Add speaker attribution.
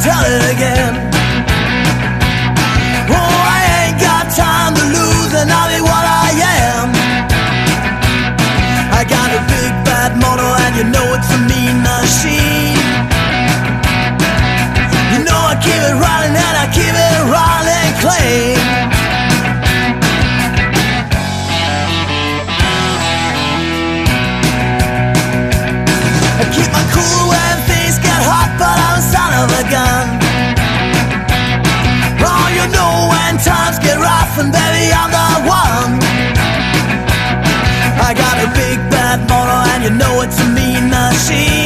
Speaker 1: tell it again. Oh, I ain't got time to lose, and I'll be what I am. I got a big bad motor, and you know it's a mean machine. You know I keep it running, and I keep it running clean. I keep my cool when things get hot, but I'm a son of a gun. Oh, you know when times get rough, and baby, I'm the one. I got a big bad motor, and you know it's a mean machine.